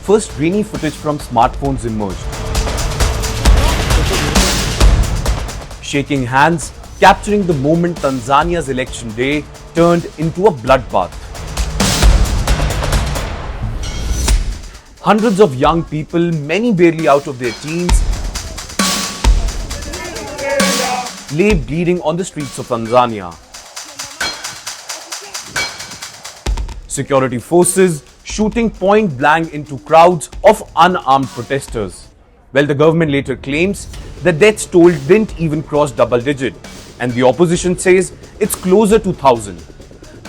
first grainy footage from smartphones emerged. Shaking hands, capturing the moment Tanzania's election day turned into a bloodbath. Hundreds of young people, many barely out of their teens, lay bleeding on the streets of Tanzania. Security forces shooting point blank into crowds of unarmed protesters. Well, the government later claims the deaths toll didn't even cross double digit, and the opposition says it's closer to 1,000.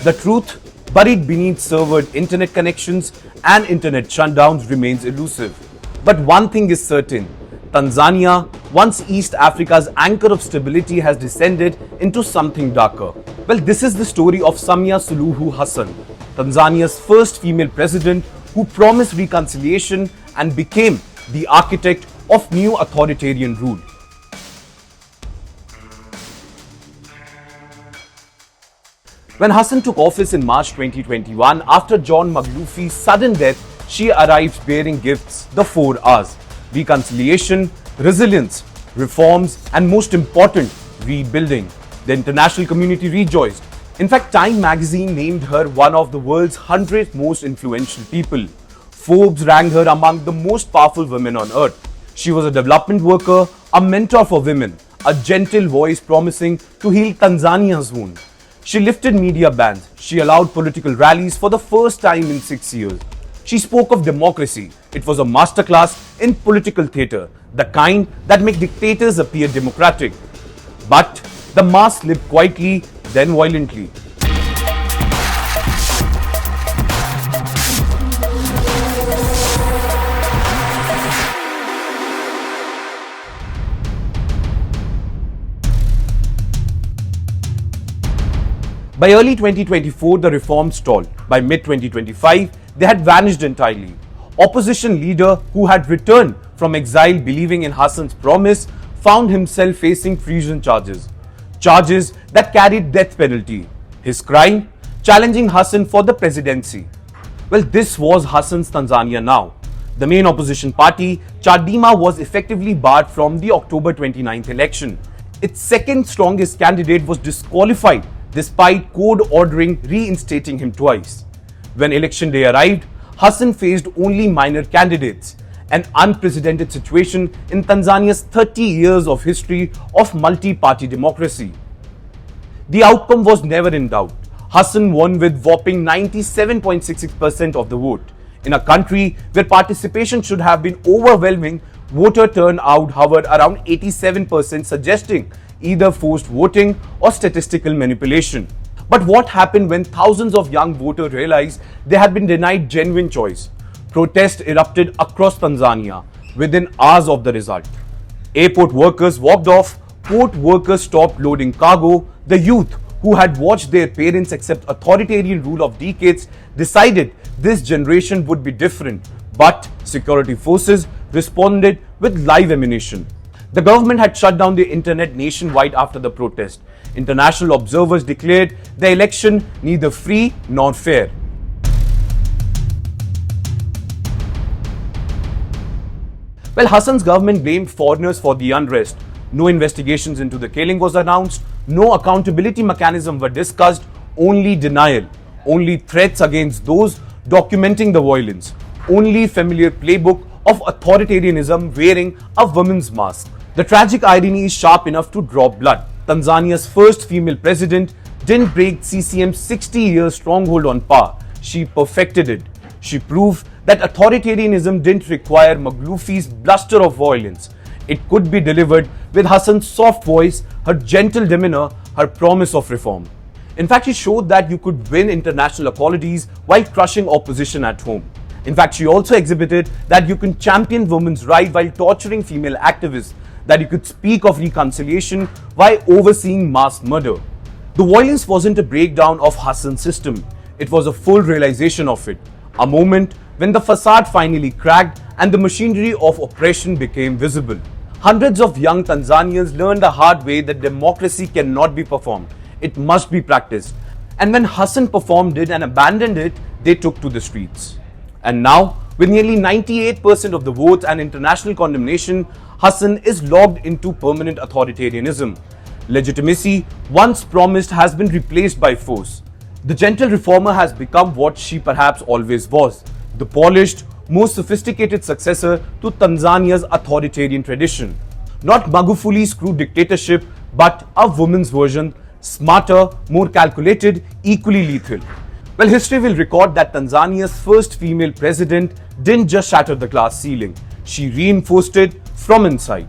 The truth, buried beneath severed internet connections and internet shutdowns, remains elusive. But one thing is certain: Tanzania, once East Africa's anchor of stability, has descended into something darker. Well, this is the story of Samia Suluhu Hassan, Tanzania's first female president who promised reconciliation and became the architect of new authoritarian rule. When Hassan took office in March 2021, after John Maglufe's sudden death, she arrived bearing gifts: the 4 R's: reconciliation, resilience, reforms, and most important, rebuilding. The international community rejoiced. In fact, Time magazine named her one of the world's 100 most influential people. Forbes ranked her among the most powerful women on earth. She was a development worker, a mentor for women, a gentle voice promising to heal Tanzania's wound. She lifted media bans. She allowed political rallies for the first time in 6 years. She spoke of democracy. It was a masterclass in political theatre, the kind that make dictators appear democratic. But the mask slipped quietly, then violently. By early 2024, the reforms stalled. By mid-2025, they had vanished entirely. Opposition leader who had returned from exile believing in Hassan's promise found himself facing treason charges. Charges that carried death penalty. His crime? Challenging Hassan for the presidency. Well, this was Hassan's Tanzania now. The main opposition party, Chadema, was effectively barred from the October 29th election. Its second strongest candidate was disqualified despite court ordering reinstating him twice. When election day arrived, Hassan faced only minor candidates, an unprecedented situation in Tanzania's 30 years of history of multi-party democracy. The outcome was never in doubt. Hassan won with whopping 97.66% of the vote. In a country where participation should have been overwhelming, voter turnout hovered around 87%, suggesting either forced voting or statistical manipulation. But what happened when thousands of young voters realized they had been denied genuine choice? Protests erupted across Tanzania within hours of the result. Airport workers walked off, port workers stopped loading cargo, the youth who had watched their parents accept authoritarian rule of decades decided this generation would be different, but security forces responded with live ammunition. The government had shut down the internet nationwide after the protest. International observers declared the election neither free nor fair. Well, Hassan's government blamed foreigners for the unrest. No investigations into the killing was announced. No accountability mechanism were discussed. Only denial. Only threats against those documenting the violence. Only familiar playbook of authoritarianism wearing a woman's mask. The tragic irony is sharp enough to draw blood. Tanzania's first female president didn't break CCM's 60-year stronghold on power. She perfected it. She proved that authoritarianism didn't require Maglufe's bluster of violence. It could be delivered with Hassan's soft voice, her gentle demeanor, her promise of reform. In fact, she showed that you could win international apologies while crushing opposition at home. In fact, she also exhibited that you can champion women's rights while torturing female activists, that you could speak of reconciliation while overseeing mass murder. The violence wasn't a breakdown of Hassan's system. It was a full realization of it. A moment when the facade finally cracked and the machinery of oppression became visible. Hundreds of young Tanzanians learned the hard way that democracy cannot be performed. It must be practiced. And when Hassan performed it and abandoned it, they took to the streets. And now, With nearly 98% of the votes and international condemnation, Hassan is logged into permanent authoritarianism. Legitimacy, once promised, has been replaced by force. The gentle reformer has become what she perhaps always was, the polished, more sophisticated successor to Tanzania's authoritarian tradition. Not Magufuli's crude dictatorship, but a woman's version, smarter, more calculated, equally lethal. Well, history will record that Tanzania's first female president didn't just shatter the glass ceiling, she reinforced it from inside.